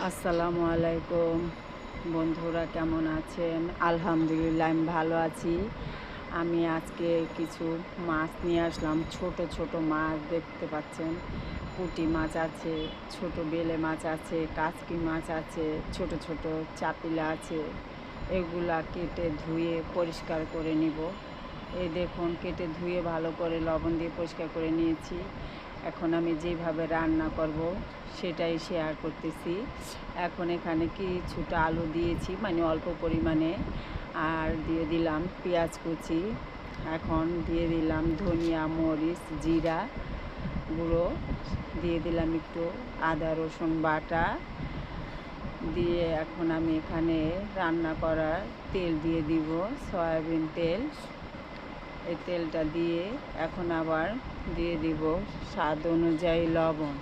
আসসালামু আলাইকুম বন্ধুরা, কেমন আছেন? আলহামদুলিল্লাহ আমি ভালো আছি। আমি আজকে কিছু মাছ নিয়ে আসলাম। ছোট ছোট মাছ দেখতে পাচ্ছেন। পুঁটি মাছ আছে, ছোট বেলে মাছ আছে, কাচকি মাছ আছে, ছোট ছোট চাপিলা আছে। এগুলা কেটে ধুয়ে পরিষ্কার করে নিব। এই দেখুন, কেটে ধুয়ে ভালো করে লবণ দিয়ে পরিষ্কার করে নিয়েছি। এখন আমি যেভাবে রান্না করব সেটাই শেয়ার করতেছি। এখন এখানে কিছুটা আলু দিয়েছি, মানে অল্প পরিমাণে, আর দিয়ে দিলাম পেঁয়াজ কুচি। এখন দিয়ে দিলাম ধনিয়া, মরিচ, জিরা গুঁড়ো, দিয়ে দিলাম একটু আদা রসুন বাটা দিয়ে এখন আমি এখানে রান্না করার তেল দিয়ে দিব, সয়াবিন তেল। এই তেলটা দিয়ে এখন আবার দিয়ে দিব স্বাদ অনুযায়ী লবণ।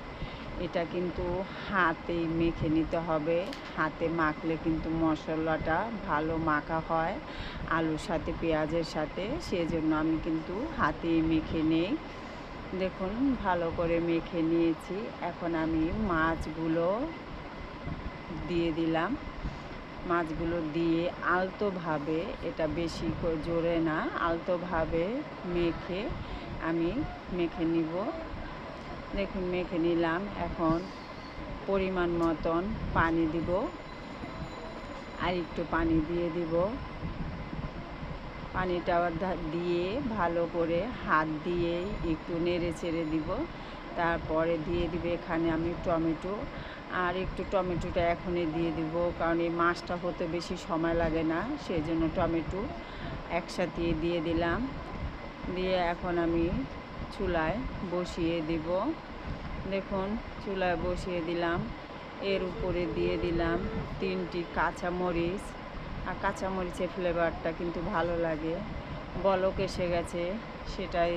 এটা কিন্তু হাতেই মেখে নিতে হবে। হাতে মাখলে কিন্তু মশলাটা ভালো মাখা হয় আলুর সাথে, পেঁয়াজের সাথে। সেজন্য আমি কিন্তু হাতেই মেখে নেই। দেখুন, ভালো করে মেখে নিয়েছি। এখন আমি মাছগুলো দিয়ে দিলাম। মাছগুলো দিয়ে আলতোভাবে, এটা বেশি জোরে না, আলতোভাবে আমি মেখে নিব। দেখুন, মেখে নিলাম। এখন পরিমাণ মতন পানি দিব, আর একটু পানি দিয়ে দিব। পানিটা দিয়ে ভালো করে হাত দিয়ে একটু নেড়ে চেড়ে দিব। তারপরে দিয়ে দিবে এখানে আমি টমেটো, আর একটু টমেটোটা এখনই দিয়ে দিব, কারণ এই মাছটা হতে বেশি সময় লাগে না, সেই জন্য টমেটো একসাথে দিয়ে দিলাম। দিয়ে এখন আমি চুলায় বসিয়ে দিব। দেখুন, চুলায় বসিয়ে দিলাম। এর উপরে দিয়ে দিলাম 3টি কাঁচামরিচ। আর কাঁচামরিচের ফ্লেভারটা কিন্তু ভালো লাগে। বলক এসে গেছে, সেটাই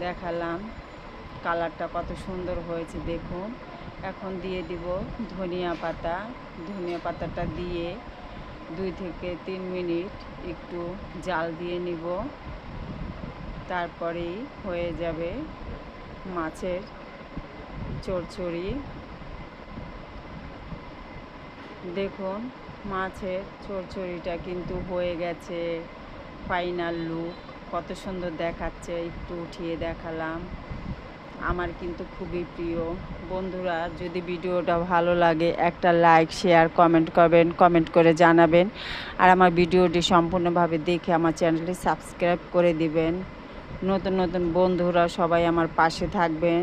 দেখালাম। কালারটা কত সুন্দর হয়েছে দেখুন। এখন দিয়ে দিব ধনিয়া পাতা। ধনিয়া পাতাটা দিয়ে 2 থেকে 3 মিনিট একটু জাল দিয়ে নিব। তারপরেই হয়ে যাবে মাছের চচ্চড়ি। দেখুন, মাছের চচ্চড়িটা কিন্তু হয়ে গেছে। ফাইনাল লুক কত সুন্দর দেখাচ্ছে, একটু উঠিয়ে দেখালাম। আমার কিন্তু খুবই প্রিয়। বন্ধুরা, যদি ভিডিওটা ভালো লাগে একটা লাইক, শেয়ার, কমেন্ট করবেন, কমেন্ট করে জানাবেন। আর আমার ভিডিওটি সম্পূর্ণভাবে দেখে আমার চ্যানেলটি সাবস্ক্রাইব করে দিবেন। নতুন নতুন বন্ধুরা সবাই আমার পাশে থাকবেন।